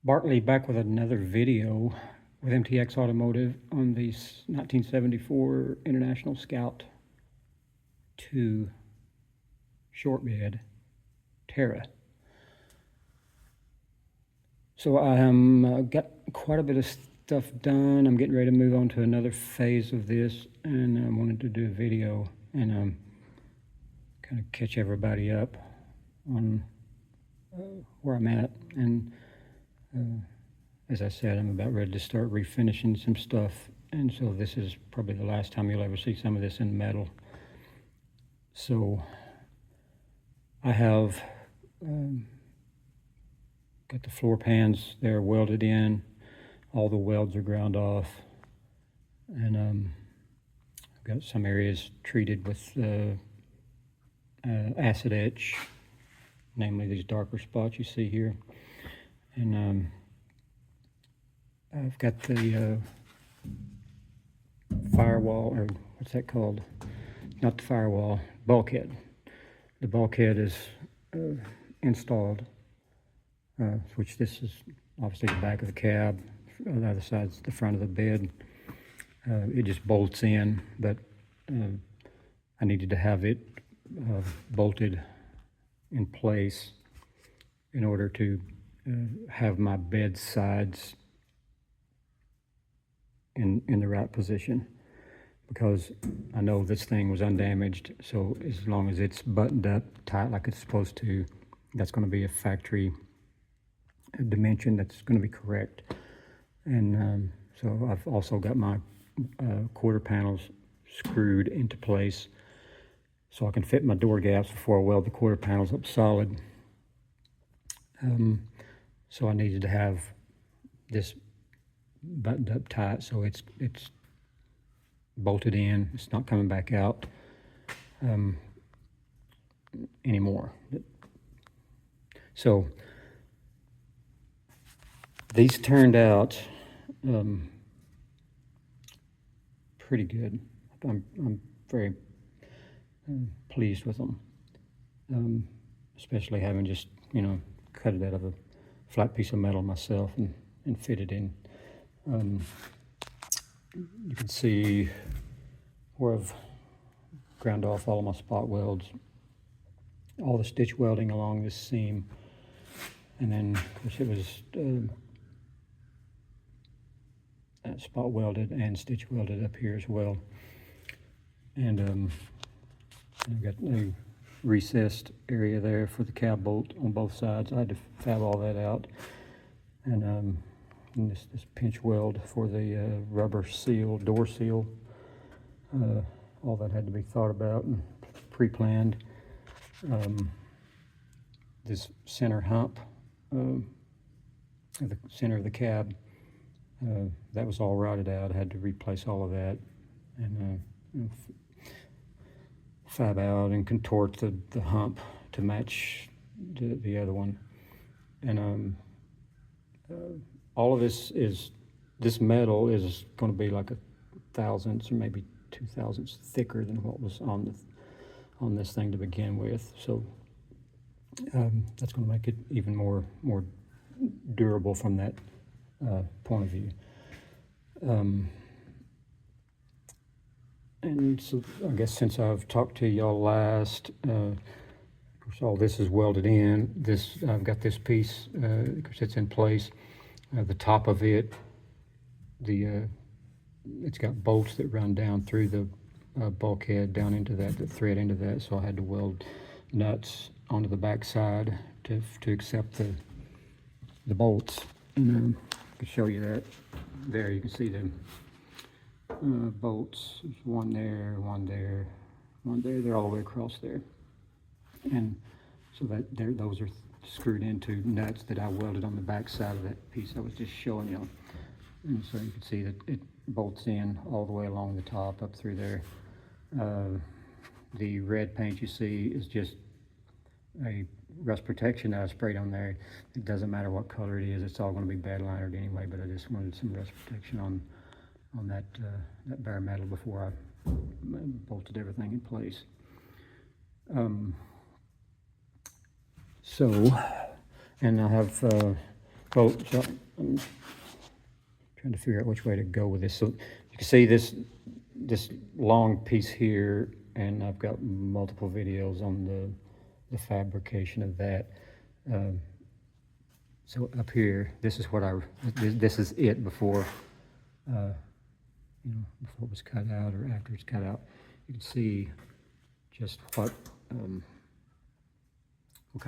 Bartley back with another video with MTX Automotive on the 1974 International Scout 2 short bed Terra. So I got quite a bit of stuff done. I'm getting ready to move on to another phase of this, and I wanted to do a video and kind of catch everybody up on where I'm at. And as I said, I'm about ready to start refinishing some stuff, and so this is probably the last time you'll ever see some of this in metal. So I have got the floor pans, they're welded in, all the welds are ground off, and I've got some areas treated with acid etch, namely these darker spots you see here. And I've got the firewall, or what's that called? Not the firewall, bulkhead. The bulkhead is installed, which this is obviously the back of the cab. The other side's the front of the bed. It just bolts in, but I needed to have it bolted in place in order to have my bed sides in the right position, because I know this thing was undamaged. So as long as it's buttoned up tight like it's supposed to, that's going to be a factory dimension that's going to be correct. And so I've also got my quarter panels screwed into place so I can fit my door gaps before I weld the quarter panels up solid. So I needed to have this buttoned up tight so it's bolted in. It's not coming back out anymore. So these turned out pretty good. I'm very pleased with them, especially having just cut it out of a flat piece of metal myself and fit it in. You can see where I've ground off all of my spot welds, all the stitch welding along this seam, and then of course it was spot welded and stitch welded up here as well. And I've got a recessed area there for the cab bolt on both sides. I had to fab all that out, and this pinch weld for the rubber seal, door seal. All that had to be thought about and pre-planned. This center hump, at the center of the cab, that was all rotted out. I had to replace all of that and fab out and contort the hump to match the other one. And all of this metal is going to be like a thousandths or maybe 2/1000ths thicker than what was on this thing to begin with. So that's going to make it even more durable from that point of view. And so I guess since I've talked to y'all last, of course all this is welded in. I've got this piece, because it's in place. The top of it, it's got bolts that run down through the bulkhead down into that thread into that. So I had to weld nuts onto the back side to accept the bolts. And I can show you that. There you can see them. Bolts. There's one there, one there, one there. They're all the way across there, and so those are screwed into nuts that I welded on the back side of that piece I was just showing you. And so you can see that it bolts in all the way along the top up through there. The red paint you see is just a rust protection that I sprayed on there. It doesn't matter what color it is; it's all going to be bad linered anyway. But I just wanted some rust protection on that bare metal before I bolted everything in place. So, and I have Well, so I'm trying to figure out which way to go with this. So you can see this long piece here, and I've got multiple videos on the fabrication of that. So up here, this is what this is it before, before it was cut out or after it's cut out. You can see just what kind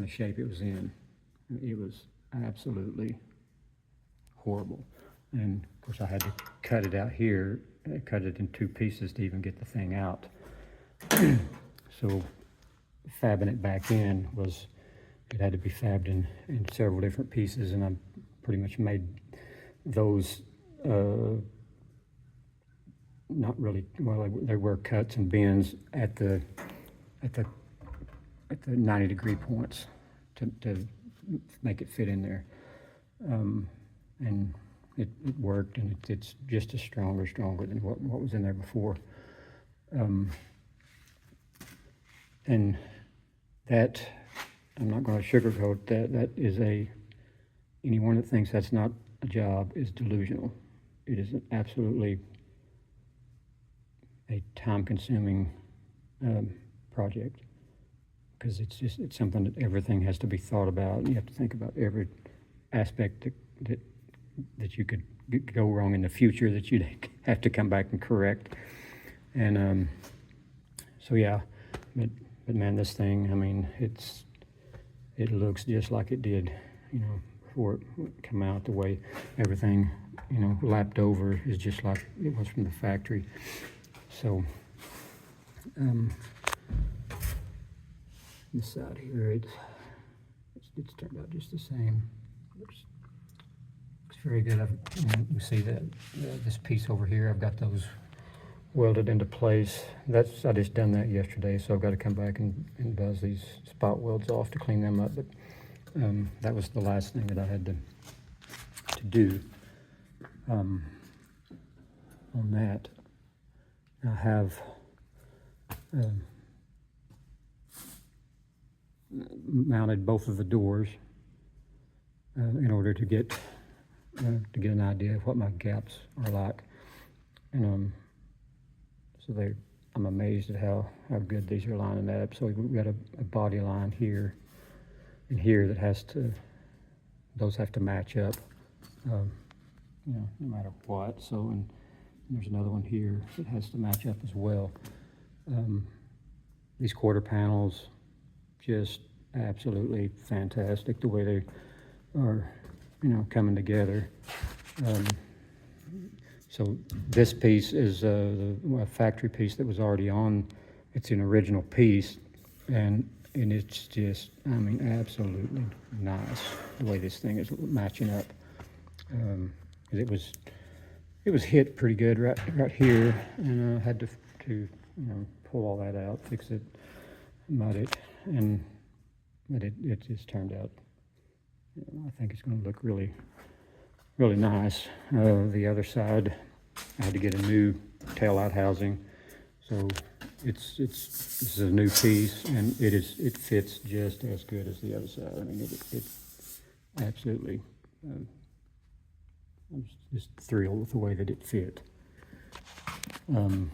of shape it was in. It was absolutely horrible. And of course I had to cut it out here. I cut it in 2 pieces to even get the thing out. So fabbing it back in it had to be fabbed in several different pieces, and I pretty much made those not really, well, they were cuts and bends at the 90-degree points to make it fit in there. And it worked, and it's just as stronger than what was in there before. And that, I'm not going to sugarcoat that is anyone that thinks that's not a job is delusional. It is absolutely a time-consuming project, because it's something that everything has to be thought about. You have to think about every aspect that you could go wrong in the future, that you'd have to come back and correct. And so yeah, but man, this thing, I mean, it looks just like it did, before it came out. The way everything, lapped over is just like it was from the factory. So this side here, it's turned out just the same. Looks very good. You see that this piece over here, I've got those welded into place. I just done that yesterday, so I've got to come back and buzz these spot welds off to clean them up. But that was the last thing that I had to do on that. I have mounted both of the doors in order to get an idea of what my gaps are like, and so I'm amazed at how good these are lining up. So we've got a body line here and here that those have to match up, no matter what. So, and there's another one here that has to match up as well. These quarter panels, just absolutely fantastic, the way they are, coming together. So this piece is a factory piece that was already on. It's an original piece, and it's just, I mean, absolutely nice the way this thing is matching up. It was hit pretty good right here, and I had to pull all that out, fix it, mud it, but it just turned out. I think it's going to look really, really nice. The other side, I had to get a new tail-out housing, so this is a new piece, and it fits just as good as the other side. I mean, it absolutely. I was just thrilled with the way that it fit. And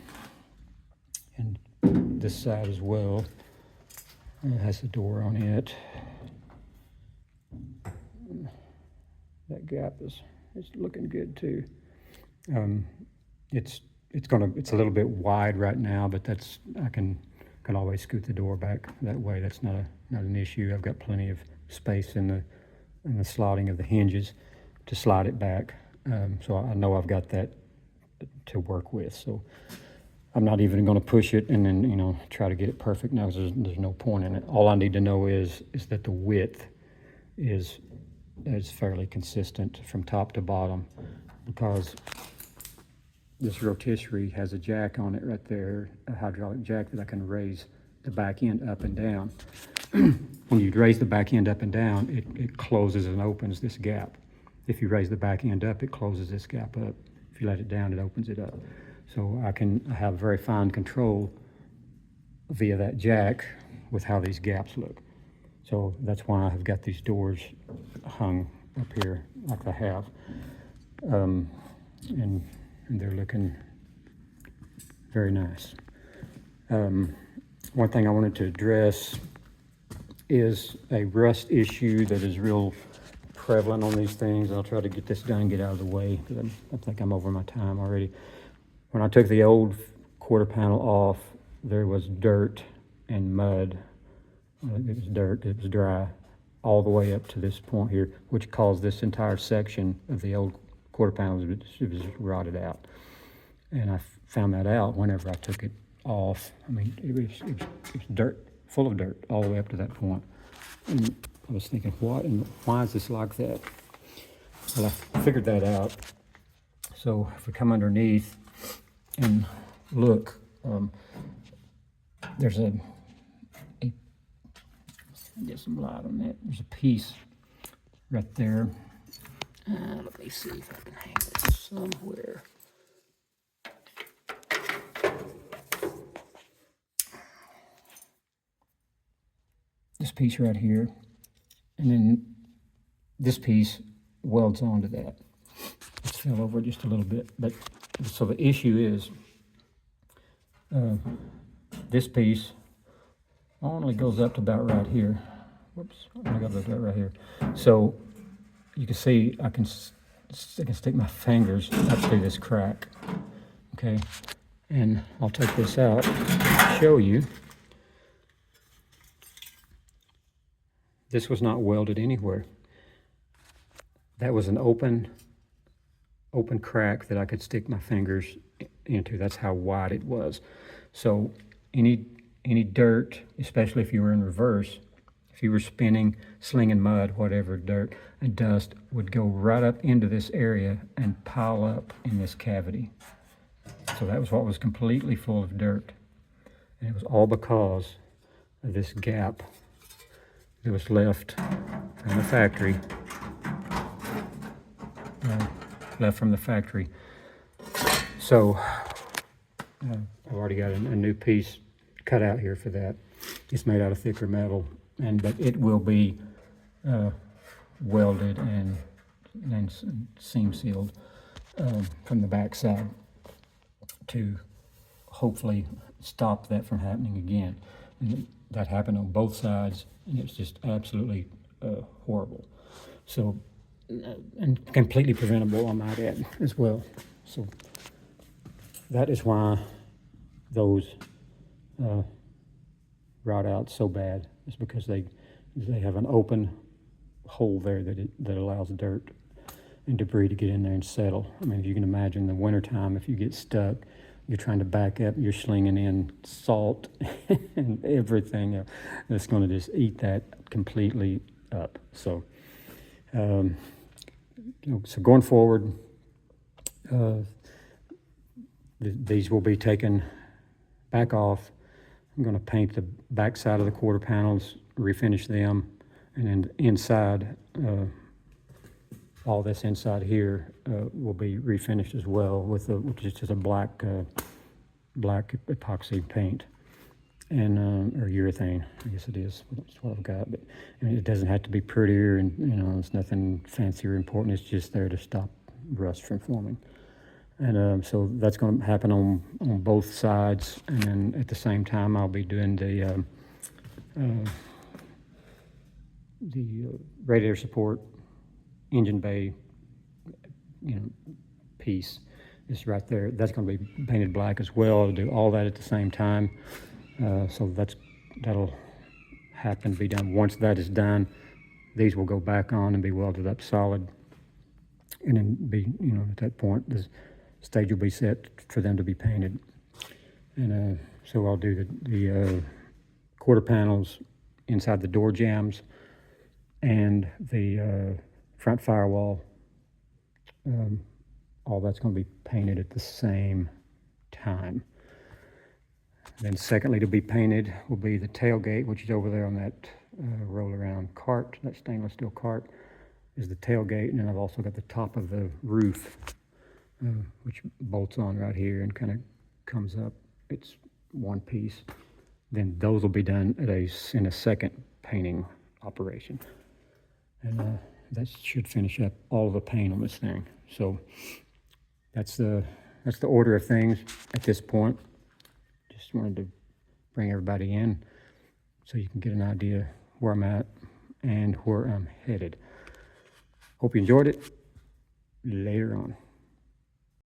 this side as well, it has a door on it. That gap is looking good too. It's a little bit wide right now, but I can always scoot the door back that way. That's not an issue. I've got plenty of space in the slotting of the hinges to slide it back. So I know I've got that to work with. So I'm not even going to push it and then try to get it perfect now, because there's no point in it. All I need to know is that the width is fairly consistent from top to bottom, because this rotisserie has a jack on it right there, a hydraulic jack that I can raise the back end up and down. When you raise the back end up and down, it closes and opens this gap. If you raise the back end up, it closes this gap up. If you let it down, it opens it up. So I have very fine control via that jack with how these gaps look. So that's why I've got these doors hung up here like I have. And they're looking very nice. One thing I wanted to address is a rust issue that is real prevalent on these things. I'll try to get this done, get out of the way, because I think I'm over my time already. When I took the old quarter panel off, there was dirt and mud. It was dirt, it was dry, all the way up to this point here, which caused this entire section of the old quarter panel, it was rotted out. And I found that out whenever I took it off. I mean, it was dirt, full of dirt, all the way up to that point. And I was thinking, what and why is this like that? Well, I figured that out. So if we come underneath and look, there's get some light on that. There's a piece right there. Let me see if I can hang it somewhere. This piece right here, and then this piece welds onto that. It fell over just a little bit, but so the issue is this piece only goes up to about right here. Whoops, only goes up to right here. So you can see I can stick my fingers up through this crack. Okay, and I'll take this out and show you. This was not welded anywhere. That was an open crack that I could stick my fingers into. That's how wide it was. So any dirt, especially if you were in reverse, if you were spinning, slinging mud, whatever, dirt and dust would go right up into this area and pile up in this cavity. So that was what was completely full of dirt. And it was all because of this gap that was left from the factory. So I've already got a new piece cut out here for that. It's made out of thicker metal, but it will be welded and seam sealed from the back side to hopefully stop that from happening again. And that happened on both sides, and it's just absolutely horrible. So, and completely preventable, I might add, as well. So that is why those rot out so bad. It's because they have an open hole there that allows dirt and debris to get in there and settle. I mean, if you can imagine the wintertime, if you get stuck, you're trying to back up, you're slinging in salt and everything that's going to just eat that completely up. So, so going forward, these will be taken back off. I'm going to paint the back side of the quarter panels, refinish them, and then inside, all this inside here will be refinished as well with which is just a black epoxy paint and or urethane, I guess it is. That's what I've got. But I mean, it doesn't have to be prettier, and it's nothing fancy or important. It's just there to stop rust from forming. And so that's going to happen on both sides, and then at the same time I'll be doing the radiator support, engine bay, piece is right there. That's going to be painted black as well. I'll do all that at the same time. So that'll happen, be done. Once that is done, these will go back on and be welded up solid, and then be, at that point, the stage will be set for them to be painted. And so I'll do the quarter panels inside the door jambs and the front firewall. All that's going to be painted at the same time. Then secondly, to be painted will be the tailgate, which is over there on that roll around cart, that stainless steel cart is the tailgate. And then I've also got the top of the roof, which bolts on right here and kind of comes up. It's one piece. Then those will be done in a second painting operation. And that should finish up all of the paint on this thing. So that's the order of things at this point. Just wanted to bring everybody in so you can get an idea where I'm at and where I'm headed. Hope you enjoyed it. Later on.